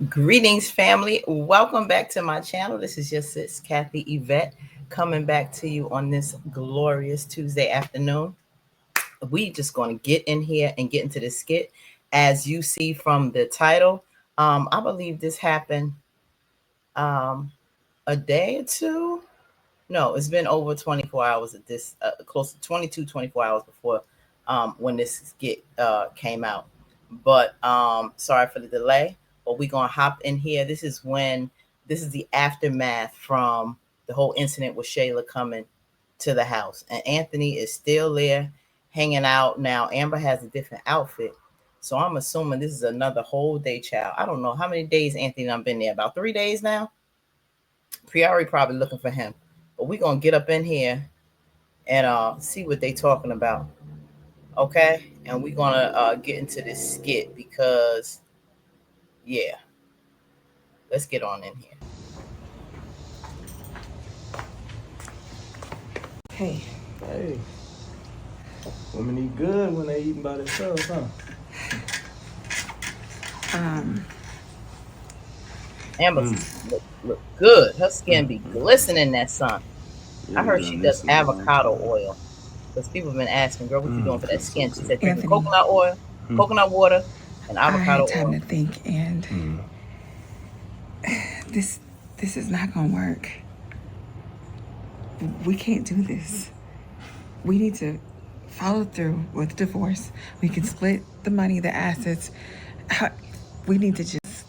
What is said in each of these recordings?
Greetings, family. Welcome back to my channel. This is your sis, Kathy Yvette, coming back to you on this glorious Tuesday afternoon. We just going to get in here and get into the skit. As you see from the title, I believe this happened um, a day or two. No, it's been over 24 hours at this, close to 22, 24 hours before when this skit came out. But sorry for the delay. But we're going to hop in here. This is the aftermath from the whole incident with Shayla coming to the house. And Anthony is still there hanging out. Now, Amber has a different outfit. So I'm assuming this is another whole day, child. I don't know how many days Anthony and I've been there. About 3 days now. Priori probably looking for him. But we're gonna get up in here and see what they talking about. Okay? And we're gonna get into this skit because yeah, let's get on in here. Hey. Hey, women eat good when they eating by themselves, huh? Amber look good. Her skin be glistening in that sun. Yeah, I been heard she doing does this a long avocado time. oil. Because people have been asking, girl, what you doing for that Feels so skin? She good. said drinking Anthony, coconut oil, coconut water, and I avocado had time oil. to think, and this this is not gonna work. We can't do this. We need to follow through with divorce. We can split the money, the assets. We need to just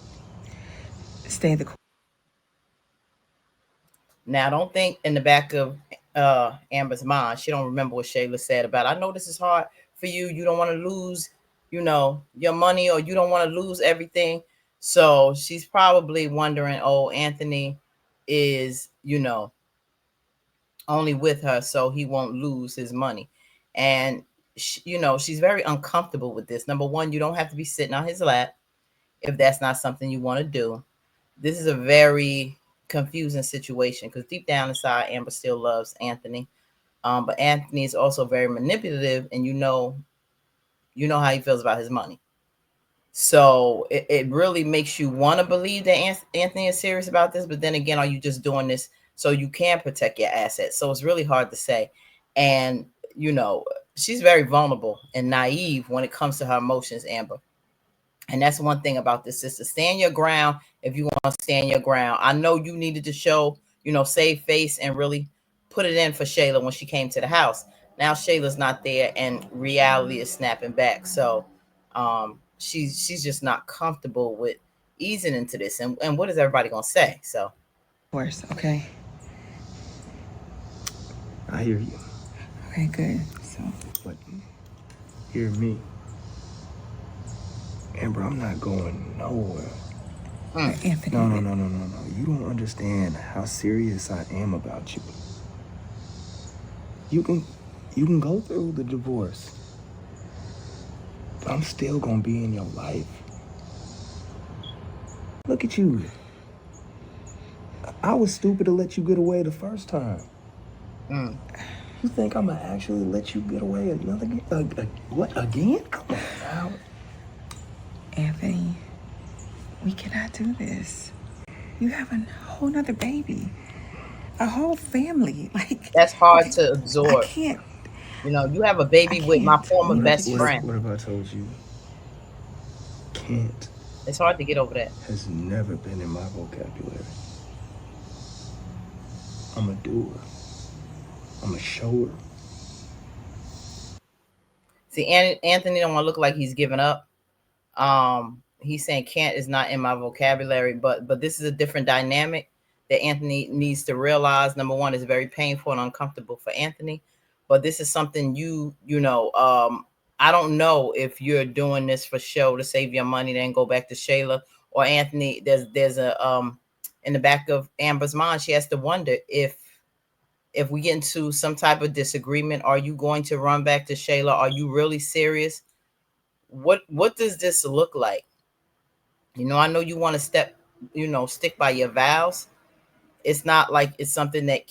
stay the course. Now, I don't think in the back of Amber's mind, she don't remember what Shayla said about, I know this is hard for you. You don't want to lose, your money, or you don't want to lose everything. So she's probably wondering, oh, Anthony is, only with her so he won't lose his money. And, she's very uncomfortable with this. Number one, you don't have to be sitting on his lap if that's not something you want to do. This is a very confusing situation because deep down inside, Amber still loves Anthony. But Anthony is also very manipulative, and you know how he feels about his money. So it really makes you want to believe that Anthony is serious about this. But then again, are you just doing this so you can protect your assets? So it's really hard to say. And, you know, she's very vulnerable and naive when it comes to her emotions, Amber. And that's one thing about this sister. Stand your ground if you want to stand your ground. I know you needed to show, save face and really put it in for Shayla when she came to the house. Now Shayla's not there and reality is snapping back. So she's just not comfortable with easing into this. And what is everybody gonna say? So Okay. I hear you, Okay. Good. So, but hear me. Amber, I'm not going nowhere. Anthony. No. You don't understand how serious I am about you. You can, you can go through the divorce, but I'm still gonna be in your life. Look at you. I was stupid to let you get away the first time. mm, You think I'ma actually let you get away another what again? Come on now. Anthony, we cannot do this. You have a whole nother baby, a whole family. Like, that's hard okay, to I absorb. can't. You have a I baby with my can't. former We need to best What if, just. friend. what if I told you can't It's hard to get over that. has never been in my vocabulary? I'm a doer. I'm a shower. See, Anthony don't want to look like he's giving up. He's saying can't is not in my vocabulary, but this is a different dynamic that Anthony needs to realize. Number one, is very painful and uncomfortable for Anthony, but this is something I don't know if you're doing this for show to save your money, then go back to Shayla or Anthony. There's a in the back of Amber's mind, she has to wonder if we get into some type of disagreement, are you going to run back to Shayla? Are you really serious? What does this look like? I know you want to stick by your vows. It's not like it's something that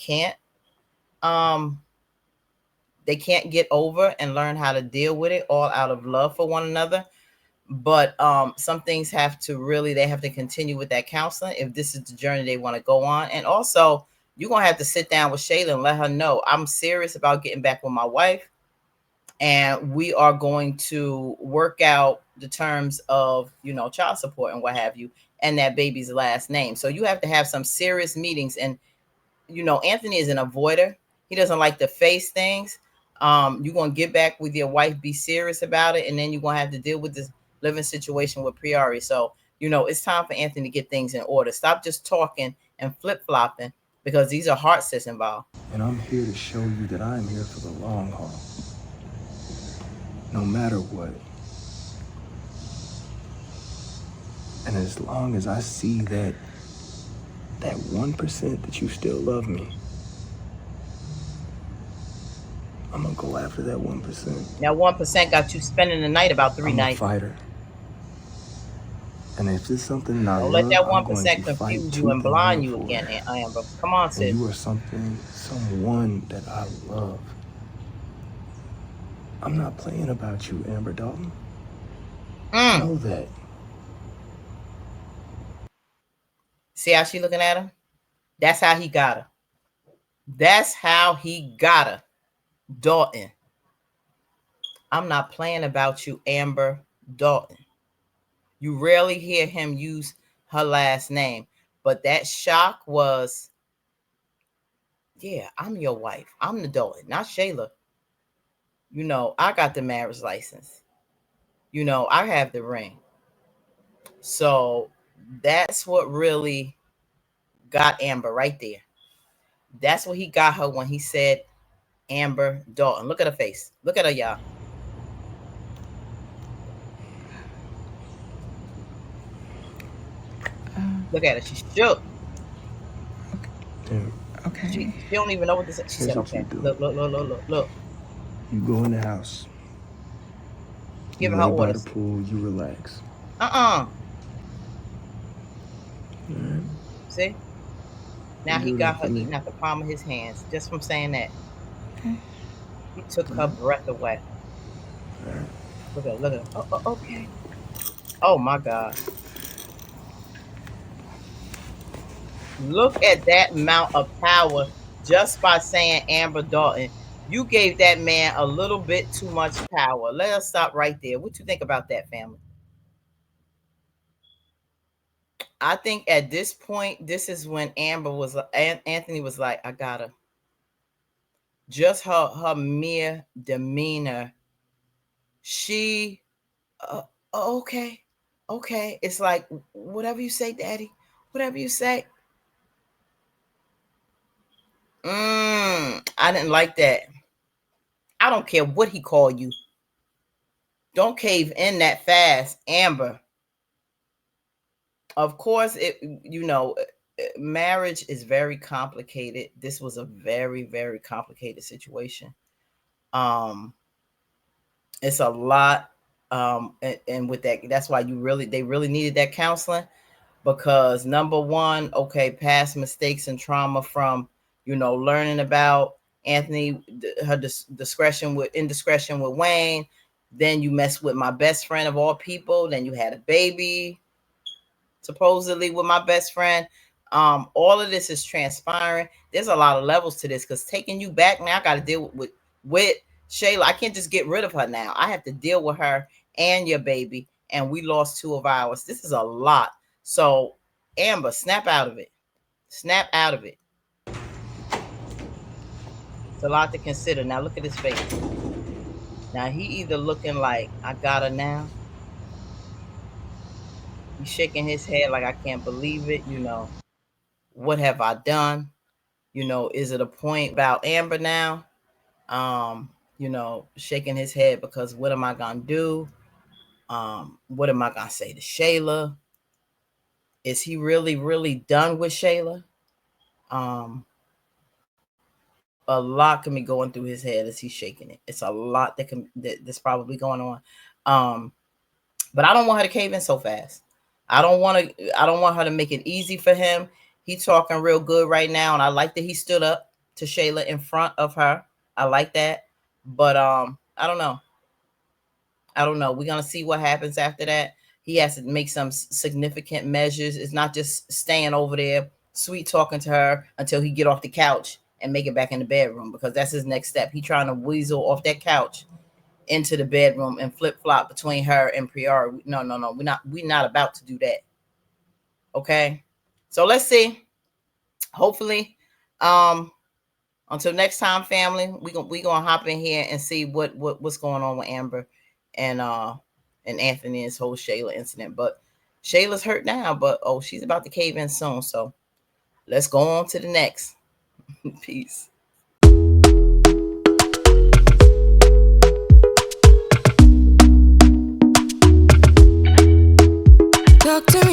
um they can't get over and learn how to deal with it all out of love for one another. But some things have to really, they have to continue with that counseling if this is the journey they want to go on. And also, you're gonna have to sit down with Shayla and let her know I'm serious about getting back with my wife, and we are going to work out the terms of, child support and what have you, and that baby's last name. So you have to have some serious meetings. And Anthony is an avoider. He doesn't like to face things. You're gonna get back with your wife, be serious about it, and then you're gonna have to deal with this living situation with Priori. So it's time for Anthony to get things in order. Stop just talking and flip flopping, because these are heart sets involved. And I'm here to show you that I am here for the long haul. No matter what. And as long as I see that 1% that you still love me, I'm gonna go after that 1%. Now 1% got you spending the night about three I'm a nights. fighter. And if it's something that I Don't let love, that I'm going 1% to fight confuse you and tooth and nail blind you for again, it. Amber. Come on, And sis. you are someone that I love. I'm not playing about you, Amber Dalton. Mm. Know that. See how she looking at him? That's how he got her. That's how he got her. Dalton. I'm not playing about you, Amber Dalton. You rarely hear him use her last name. But that shock was, yeah, I'm your wife. I'm the Dalton, not Shayla. I got the marriage license. I have the ring. So that's what really got Amber right there. That's what he got her when he said Amber Dalton. Look at her face. Look at her, y'all. Look at her. She shook. Damn. She Okay. she don't even know what to say. She Here's said, what you "Okay, do. look, look, look, look, look, look." You go in the house. You Giving her lay by the orders. pool. You relax. Uh-uh. All right? See? Now You he do that got for her me. eating at the palm of his hands just from saying that. Okay. He took All her right? breath away. All right. Look at her, look at her. Oh, okay. Oh my God. Look at that amount of power just by saying Amber Dalton. You gave that man a little bit too much power. Let us stop right there. What you think about that, family? I think at this point, this is when Anthony was like, I gotta. Just her mere demeanor. She, uh, okay, okay. It's like whatever you say, Daddy. Whatever you say. I didn't like that. I don't care what he called you. Don't cave in that fast, Amber. Of course, marriage is very complicated. This was a very, very complicated situation. Um, it's a lot. And with that's why they really needed that counseling, because number one, okay, past mistakes and trauma from, learning about Anthony, her discretion with indiscretion with Wayne. Then you mess with my best friend of all people. Then you had a baby supposedly with my best friend. All of this is transpiring. There's a lot of levels to this, because taking you back now, I got to deal with Shayla. I can't just get rid of her now. I have to deal with her and your baby, and we lost two of ours. This is a lot. So, Amber, snap out of it. Snap out of it. It's a lot to consider. Now look at his face. Now he either looking like I got her now. He's shaking his head like I can't believe it. What have I done? Is it a point about Amber now? Shaking his head because what am I gonna do? What am I gonna say to Shayla? Is he really, really done with Shayla? Um, a lot can be going through his head as he's shaking it. It's a lot that's probably going on. Um, but I don't want her to cave in so fast. I don't want her to make it easy for him. He's talking real good right now, and I like that he stood up to Shayla in front of her. I like that. But I don't know. I don't know. We're gonna see what happens after that. He has to make some significant measures. It's not just staying over there, sweet talking to her until he get off the couch and make it back in the bedroom, because that's his next step. He trying to weasel off that couch into the bedroom and flip flop between her and Priora. No, no, no. We're not about to do that. Okay. So let's see. Hopefully, um, until next time, family, we gonna hop in here and see what's going on with Amber and Anthony and his whole Shayla incident. But Shayla's hurt now, but oh, she's about to cave in soon. So let's go on to the next. Peace. Doctor